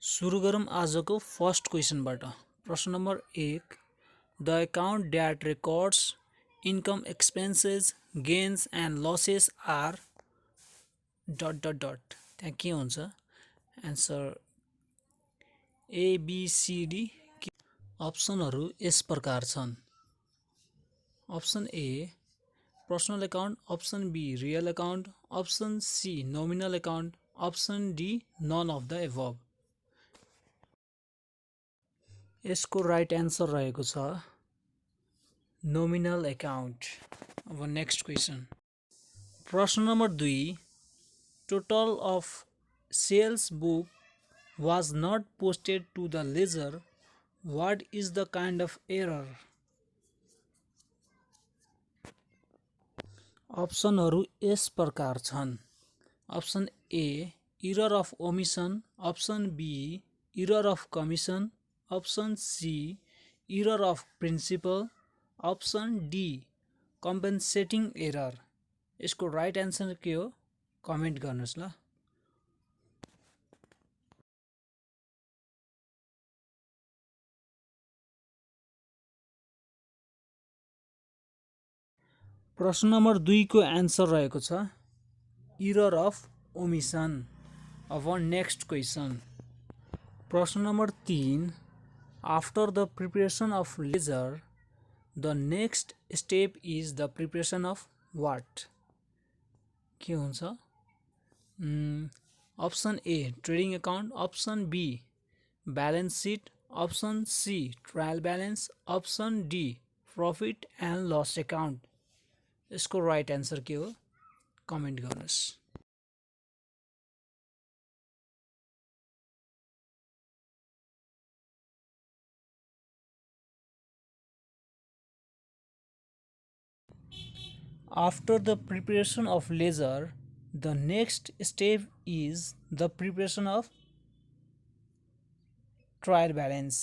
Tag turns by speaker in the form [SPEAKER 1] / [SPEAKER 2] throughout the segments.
[SPEAKER 1] सुरु गरौँ आजको फर्स्ट क्वेसनबाट। प्रश्न number 1, the account that records income expenses gains and losses are dot dot dot. त्यहाँ के हुन्छ? Answer A B C D. अप्सनहरू यस प्रकार छन्। Option A personal account, option B real account, option C nominal account, option D none of the above. यसको right answer रहेको छ नोमिनल अकाउन्ट। अब नेक्स्ट क्वेसन। प्रश्न number 2, total of sales book was not posted to the ledger, what is the kind of error? अप्सनहरू यस प्रकार छन्। Option A error of omission, option B error of commission, option C error of principle, option D compensating error. यसको right answer के हो comment गर्नुहोस् ल। प्रश्न नम्बर 2 को एन्सर रहेको छ इरर अफ ओमिसन। अब नेक्स्ट क्वेसन। प्रश्न number 3, after the preparation of ledger the next step is the preparation of what? के हुन्छ? Option A trading account, option B balance sheet, option C trial balance, option D profit and loss account. यसको right answer के हो comment गर्नुहोस्। After the preparation of ledger, the next step is the preparation of trial balance.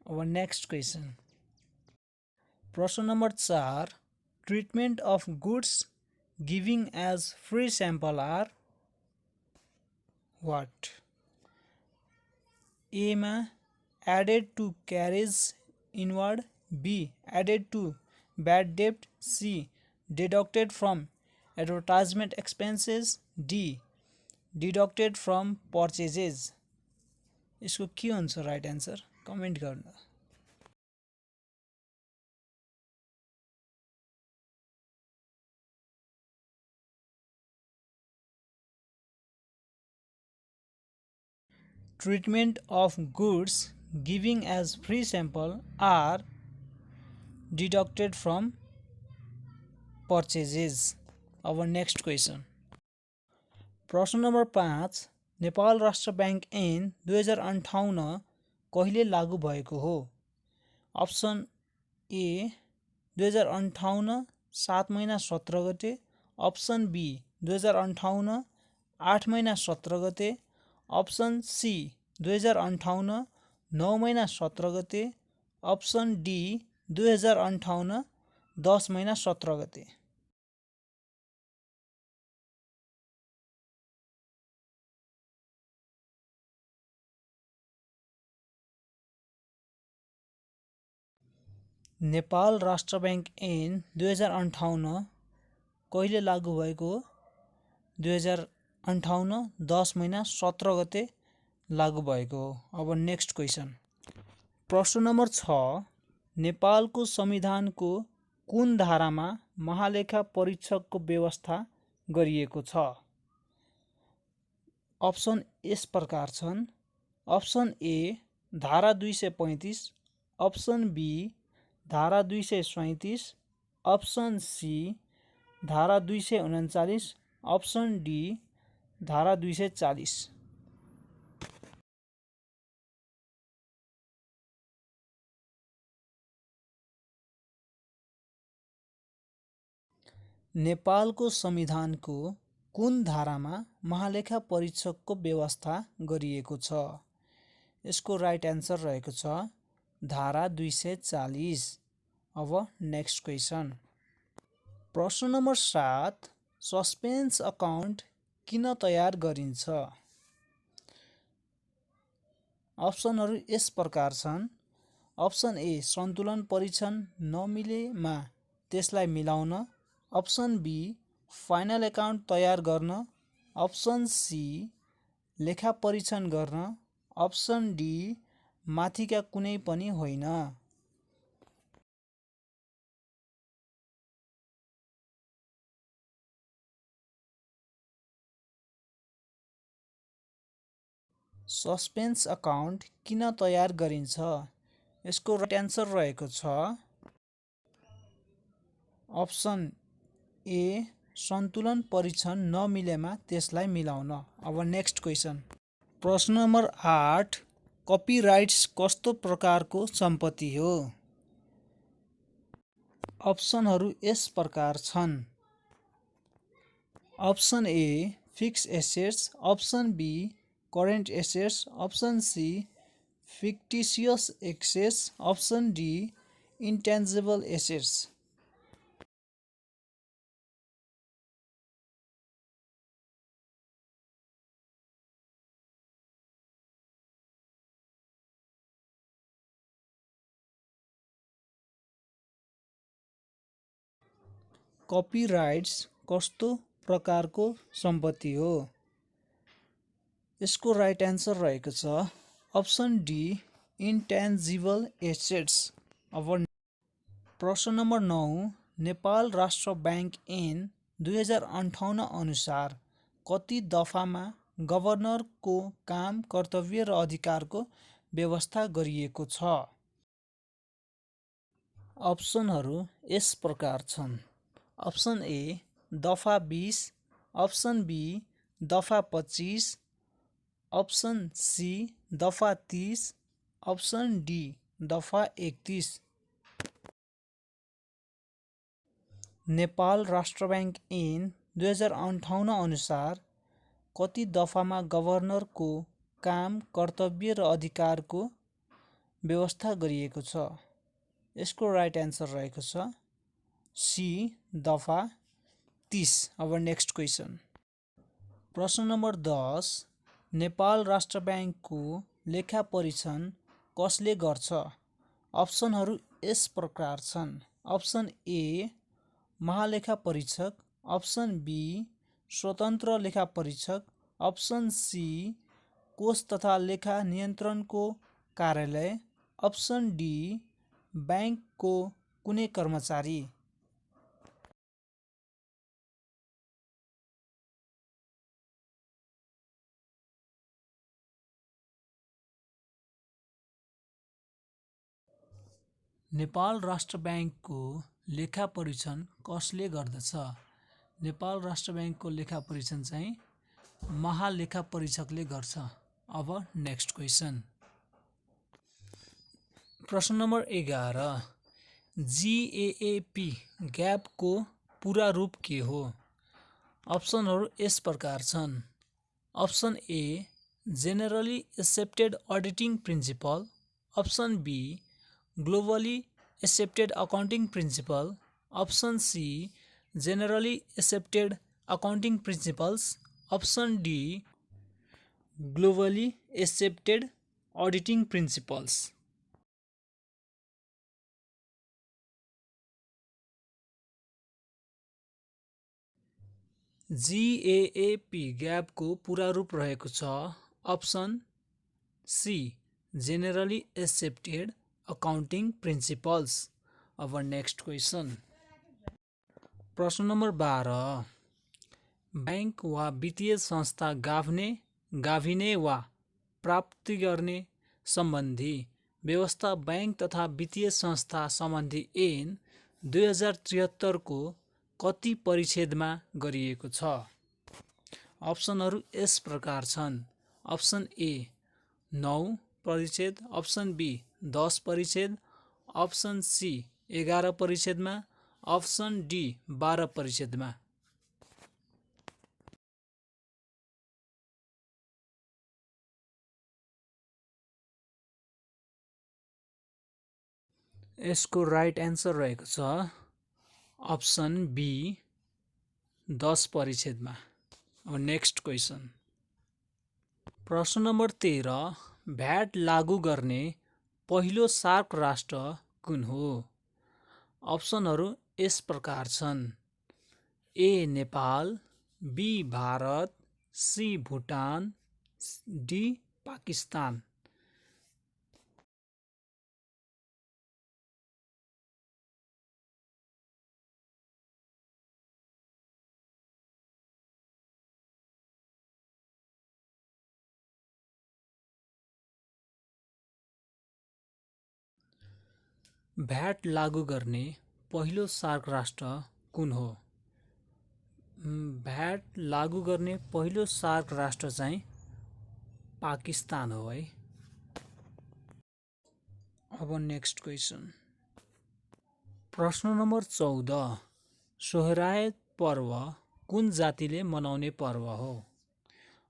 [SPEAKER 1] Our next question. प्रश्न number 4, treatment of goods giving as free sample are what? A मा added to carriage inward, B added to bad debt, C deducted from advertisement expenses, D deducted from purchases. यसको के हुन्छ right answer comment गर्नु। Treatment of goods giving as free sample are deducted from purchases. Our next question. प्रश्न number 5, Nepal राष्ट्र bank ऐन 2058 कहिले लागू भएको हो? अप्सन ए 2058 7 महिना 17 गते, अप्सन बी 2058 8 महिना 17 गते, अप्सन सी 2058 9 महिना 17 गते, अप्सन डी 2058 10 महिना 17 गते। नेपाल राष्ट्र ब्याङ्क ऐन 2058 कहिले लागू भएको हो? 2058 10 महिना 17 गते लागू भएको हो। अब नेक्स्ट क्वेसन। प्रश्न नम्बर 6, नेपालको संविधानको कुन धारामा महालेखा परीक्षकको व्यवस्था गरिएको छ? अप्सन यस प्रकार छन्। अप्सन ए धारा 235, अप्सन बी धारा 237, अप्सन सी धारा 239, अप्सन डी धारा 240। नेपालको संविधानको कुन धारामा महालेखा परीक्षकको व्यवस्था गरिएको छ? यसको राइट एन्सर रहेको छ धारा 240। अब नेक्स्ट क्वेसन। प्रश्न नम्बर 7, सस्पेन्स अकाउन्ट किन तयार गरिन्छ? अप्सनहरू यस प्रकार छन्। अप्सन ए सन्तुलन परीक्षण नमिलेमा त्यसलाई मिलाउन। अप्सन बी फाइनल एकाउन्ट तयार गर्न। अप्सन सी लेखा परीक्षण गर्न। अप्सन डी माथिका कुनै पनि होइन। सस्पेन्स अकाउन्ट किन तयार गरिन्छ? यसको राइट एन्सर रहेको छ अप्सन ए सन्तुलन परीक्षण नमिलेमा त्यसलाई मिलाउन। अब नेक्स्ट क्वेसन। प्रश्न नम्बर 8 कपिराइट्स कस्तो प्रकारको सम्पत्ति हो? अप्सनहरू यस प्रकार छन्। Option A fixed assets. Option B current assets. Option C fictitious assets. Option D intangible assets. Copyrights कस्तो प्रकारको सम्पत्ति हो? यसको राइट एन्सर रहेको छ अप्सन डी इन्टेन्जिबल एसेट्स। अब प्रश्न नम्बर 9 नेपाल राष्ट्र ब्याङ्क ऐन 2058 अनुसार कति दफामा गभर्नरको काम, कर्तव्य र अधिकारको व्यवस्था गरिएको छ? अप्सनहरू यस प्रकार छन्। अप्सन ए दफा 20। अप्सन बी दफा 25। अप्सन सी दफा 30। अप्सन डी दफा 31। नेपाल राष्ट्र ब्याङ्क ऐन 2058 अनुसार कति दफामा गभर्नरको काम, कर्तव्य र अधिकारको व्यवस्था गरिएको छ? यसको राइट एन्सर रहेको छ सी दफा 30। अब नेक्स्ट क्वेसन। प्रश्न नम्बर 10 नेपाल राष्ट्र ब्याङ्कको लेखा परीक्षण कसले गर्छ? अप्सनहरू यस प्रकार छन्। अप्सन ए महालेखा परीक्षक। अप्सन बी स्वतन्त्र लेखा परीक्षक। अप्सन सी कोष तथा लेखा नियन्त्रणको कार्यालय। अप्सन डी ब्याङ्कको कुनै कर्मचारी। नेपाल राष्ट्र ब्याङ्कको लेखा परीक्षण कसले गर्दछ? नेपाल राष्ट्र ब्याङ्कको लेखा परीक्षण चाहिँ महालेखा परीक्षकले गर्छ। अब नेक्स्ट क्वेसन। प्रश्न नम्बर 11 जिएएपी ग्यापको पुरा रूप के हो? अप्सनहरू यस प्रकार छन्। Option A generally accepted auditing principle. Option B globally accepted accounting principle. Option C generally accepted accounting principles. Option D globally accepted auditing principles. GAAP ग्यापको पुरा रूप रहेको छ option C generally accepted accounting principles. अब next question. प्रश्न number 12 bank वा वित्तीय संस्था गाभिने वा प्राप्ति गर्ने सम्बन्धी व्यवस्था ब्याङ्क तथा वित्तीय संस्था सम्बन्धी ऐन 2073 को कति परिच्छेदमा गरिएको छ? अप्सनहरू यस प्रकार छन्। अप्सन ए 9 परिच्छेद। अप्सन बी 10 परिच्छेद। अप्सन सी 11 परिच्छेदमा। अप्सन डी 12 परिच्छेदमा। यसको राइट एन्सर रहेको छ अप्सन बी 10 परिच्छेदमा। अब नेक्स्ट क्वेसन। प्रश्न नम्बर 13 भ्याट लागू गर्ने पहिलो सार्क राष्ट्र कुन हो? अप्सनहरू यस प्रकार छन्: A Nepal, B Bharat, C Bhutan, D Pakistan. VAT लागू गर्ने पहिलो सार्क राष्ट्र कुन हो? भ्याट लागू गर्ने पहिलो सार्क राष्ट्र चाहिँ पाकिस्तान हो है। अब नेक्स्ट क्वेसन, प्रश्न नम्बर 14, सोहराय पर्व कुन जातिले मनाउने पर्व हो?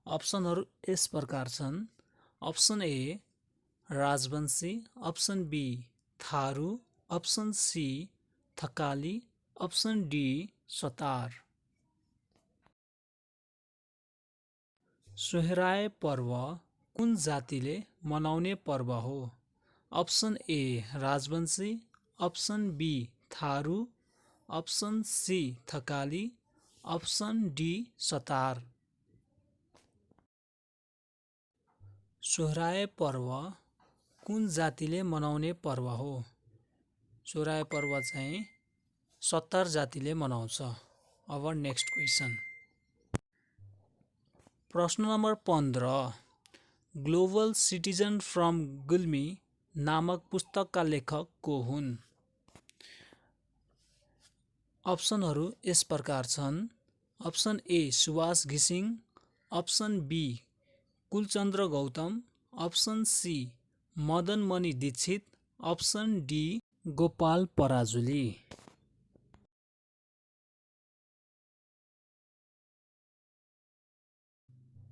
[SPEAKER 1] अप्सनहरू यस प्रकार छन्: option A Rajbanshi, option B Tharu, option C Thakali, option D Satar. Sohrai पर्व कुन जातिले मनाउने पर्व हो? Option A Rajbanshi, option B Tharu, option C Thakali, option D Satar. Sohrai पर्व कुन जातिले मनाउने पर्व हो? सोहराय पर्व चाहिँ सतार जातिले मनाउँछ। अब नेक्स्ट क्वेसन, प्रश्न number 15, global citizen from Gulmi नामक पुस्तकका लेखक को हुन्? अप्सनहरू यस प्रकार छन्: अप्सन ए सुभाष घिसिङ, option B Kulchandra Gautam, option C Madanmani Dixit, option D Gopal Parajuli.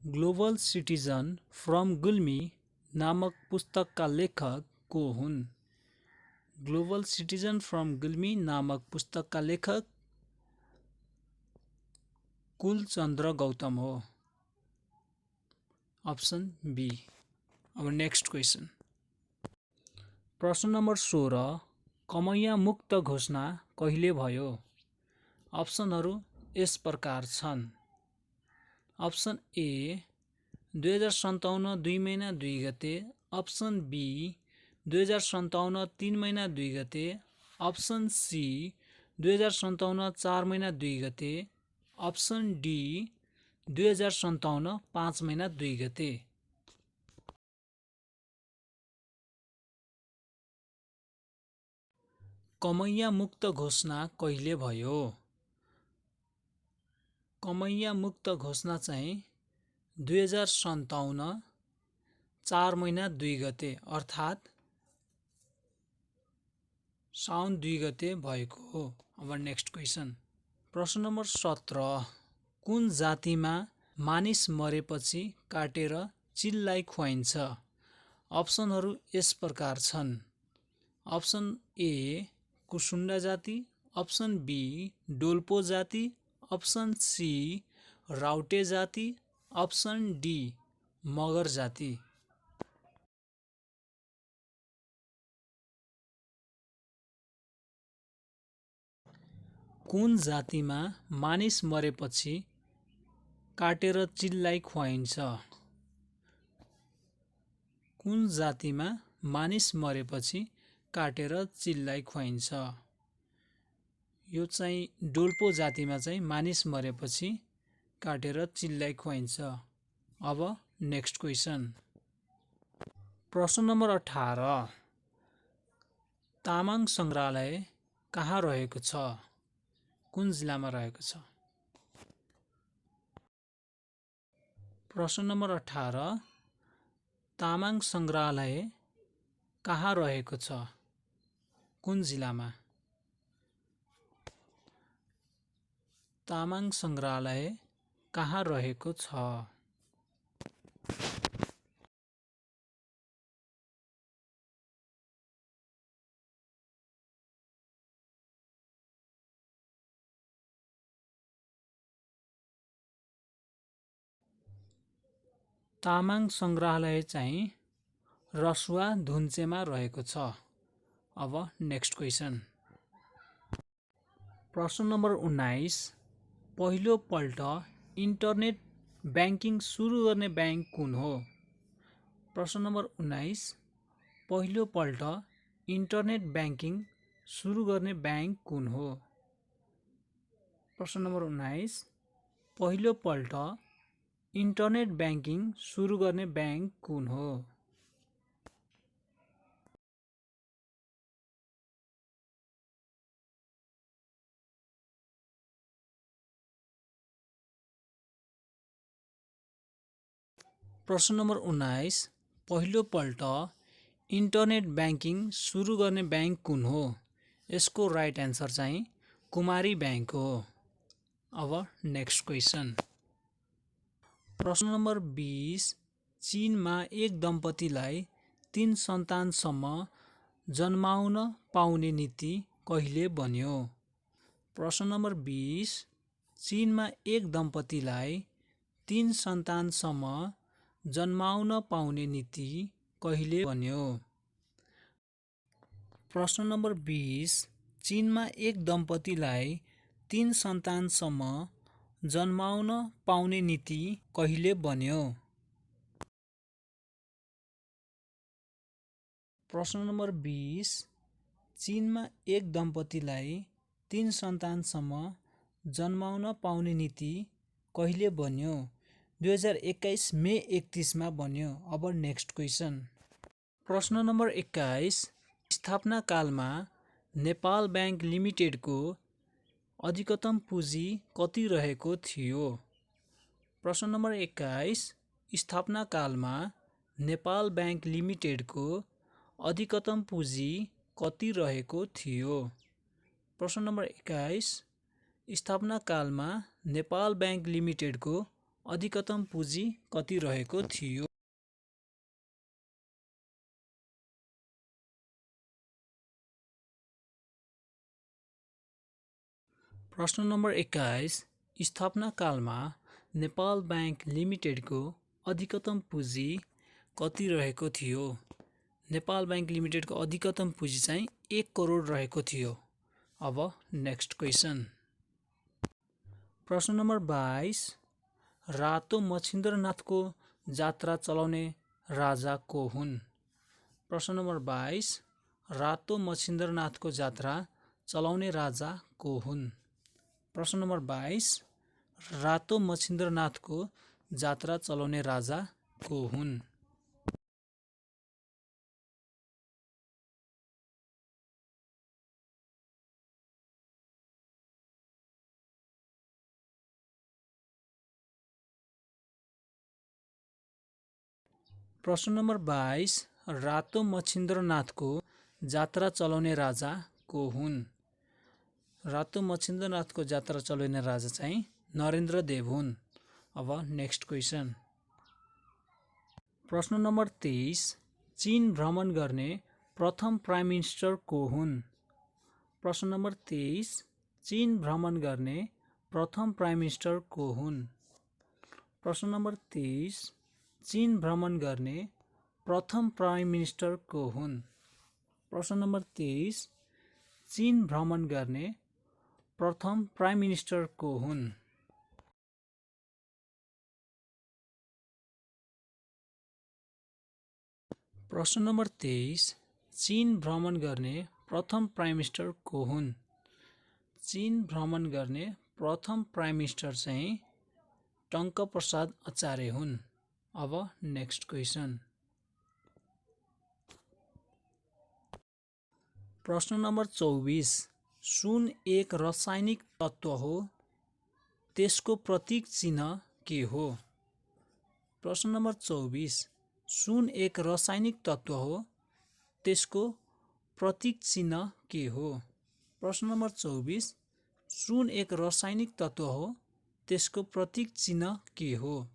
[SPEAKER 1] Global citizen from Gulmi नामक पुस्तकका लेखक को हुन्? ग्लोबल सिटिजन फ्रम गुल्मी नामक पुस्तकका लेखक कुलचन्द्र गौतम हो। Option B. अब नेक्स्ट क्वेसन, प्रश्न नम्बर 16, कमैया मुक्त घोषणा कहिले भयो? अप्सनहरू यस प्रकार छन्: अप्सन ए 2057 2 महिना 2 गते, अप्सन बी 2057 3 महिना 2 गते, अप्सन सी 2057 4 महिना 2 गते, अप्सन डी 2057 5 महिना 2 गते। कमैया मुक्त घोषणा कहिले भयो? कमैया मुक्त घोषणा चाहिँ 2057 4 महिना 2 गते अर्थात् साउन 2 गते भएको हो। अब नेक्स्ट क्वेसन, प्रश्न नम्बर 17, कुन जातिमा मानिस मरेपछि काटेर चिललाई खुवाइन्छ? अप्सनहरू यस प्रकार छन्: अप्सन ए कुसुन्डा जाति, अप्सन बी डोल्पो जाति, अप्सन सी राउटे जाति, अप्सन डी मगर जाति। कुन जातिमा मानिस मरेपछि काटेर चिललाई खुवाइन्छ? कुन जातिमा मानिस मरेपछि काटेर चिललाई खुवाइन्छ? यो चाहिँ डोल्पो जातिमा चाहिँ मानिस मरेपछि काटेर चिललाई खुवाइन्छ। अब नेक्स्ट क्वेसन, प्रश्न नम्बर 18, तामाङ सङ्ग्रहालय कहाँ रहेको छ? कुन जिल्लामा रहेको छ? प्रश्न नम्बर 18, तामाङ सङ्ग्रहालय कहाँ रहेको छ? कुन जिल्लामा? तामाङ सङ्ग्रहालय कहाँ रहेको छ? तामाङ सङ्ग्रहालय चाहिँ रसुवा धुन्चेमा रहेको छ। अब नेक्स्ट क्वेसन। प्रश्न नम्बर 19, पहिलोपल्ट इन्टरनेट ब्याङ्किङ सुरु गर्ने ब्याङ्क कुन हो? प्रश्न नम्बर 19, पहिलोपल्ट इन्टरनेट ब्याङ्किङ सुरु गर्ने ब्याङ्क कुन हो? प्रश्न नम्बर 19, पहिलोपल्ट इन्टरनेट ब्याङ्किङ सुरु गर्ने ब्याङ्क कुन हो? प्रश्न नम्बर 19, पहिलोपल्ट इन्टरनेट ब्याङ्किङ सुरु गर्ने ब्याङ्क कुन हो? यसको राइट एन्सर चाहिँ कुमारी ब्याङ्क हो। अब नेक्स्ट क्वेसन। प्रश्न नम्बर 20, चीनमा एक दम्पतिलाई 3 सन्तानसम्म जन्माउन पाउने नीति कहिले बन्यो? प्रश्न नम्बर 20, चीनमा एक दम्पतिलाई 3 सन्तानसम्म जन्माउन पाउने नीति कहिले बन्यो? प्रश्न नम्बर 20, चीनमा एक दम्पतिलाई 3 सन्तानसम्म जन्माउन पाउने नीति कहिले बन्यो? प्रश्न नम्बर 20, चीनमा एक दम्पतिलाई 3 सन्तानसम्म जन्माउन पाउने नीति कहिले बन्यो? 2021 मे 31 मा बन्यो। अब नेक्स्ट क्वेसन। प्रश्न नम्बर 21, स्थापना कालमा नेपाल ब्याङ्क लिमिटेडको अधिकतम पुँजी कति रहेको थियो? प्रश्न नम्बर 21, स्थापना कालमा नेपाल ब्याङ्क लिमिटेडको अधिकतम पुँजी कति रहेको थियो? प्रश्न नम्बर 21, स्थापना कालमा नेपाल ब्याङ्क लिमिटेडको अधिकतम पुँजी कति रहेको थियो? प्रश्न नम्बर 21, स्थापना कालमा नेपाल ब्याङ्क लिमिटेडको अधिकतम पुँजी कति रहेको थियो? नेपाल ब्याङ्क लिमिटेडको अधिकतम पुँजी चाहिँ 1 करोड रहेको थियो। अब नेक्स्ट क्वेसन। प्रश्न नम्बर 22, रातो मच्छिन्द्रनाथको जात्रा चलाउने राजा को हुन्? प्रश्न नम्बर 22, रातो मच्छिन्द्रनाथको जात्रा चलाउने राजा को हुन्? प्रश्न नम्बर 22, रातो मच्छिन्द्रनाथको जात्रा चलाउने राजा को हुन्? प्रश्न नम्बर 22, रातो मच्छिन्द्रनाथको जात्रा चलाउने राजा को हुन्? रातो मच्छिन्द्रनाथको जात्रा चलाउने राजा चाहिँ नरेन्द्र देव हुन्। अब नेक्स्ट क्वेसन। प्रश्न नम्बर 23, चीन भ्रमण गर्ने प्रथम प्राइम मिनिस्टर को हुन्? प्रश्न नम्बर 23, चीन भ्रमण गर्ने प्रथम प्राइम मिनिस्टर को हुन्? प्रश्न नम्बर 23, चीन भ्रमण गर्ने प्रथम प्राइम मिनिस्टर को हुन्? प्रश्न नम्बर 23, चीन भ्रमण गर्ने प्रथम प्राइम मिनिस्टर को हुन्? प्रश्न नम्बर 23, चीन भ्रमण गर्ने प्रथम प्राइम मिनिस्टर को हुन्? चीन भ्रमण गर्ने प्रथम प्राइम मिनिस्टर चाहिँ टङ्क प्रसाद आचार्य हुन्। अब नेक्स्ट क्वेसन। प्रश्न नम्बर 24, सुन एक रासायनिक तत्त्व हो, त्यसको प्रतीक चिन्ह के हो? प्रश्न नम्बर 24, सुन एक रासायनिक तत्त्व हो, त्यसको प्रतीक चिन्ह के हो? प्रश्न नम्बर 24, सुन एक रासायनिक तत्त्व हो, त्यसको प्रतीक चिन्ह के हो?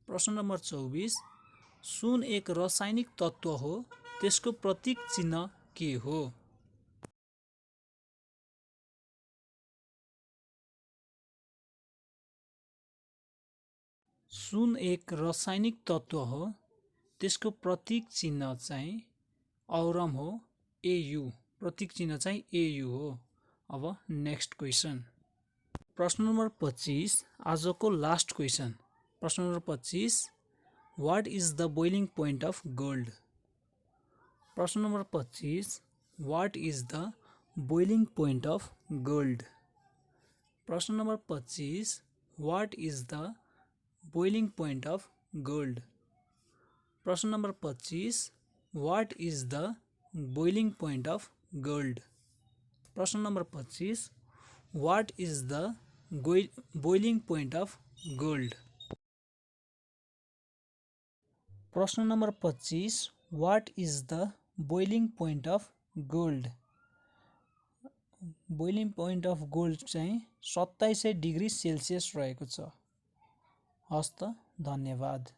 [SPEAKER 1] प्रश्न नम्बर 24, सुन एक रासायनिक तत्त्व हो, त्यसको प्रतीक चिन्ह के हो? सुन एक रासायनिक तत्त्व हो, त्यसको प्रतीक चिन्ह चाहिँ औरम हो, AU। प्रतीक चिन्ह चाहिँ AU हो। अब नेक्स्ट क्वेसन, प्रश्न नम्बर 25 आजको लास्ट क्वेसन। प्रश्न number 25, what is the boiling point of gold? प्रश्न number 25, what is the boiling point of gold? प्रश्न number 25, what is the boiling point of gold? प्रश्न number 25, what is the boiling point of gold? प्रश्न number 25, what is the boiling point of gold? प्रश्न number 25, what is the boiling point of gold? Boiling point of gold चाहिँ 2700 degree Celsius रहेको छ। हस्त, धन्यवाद।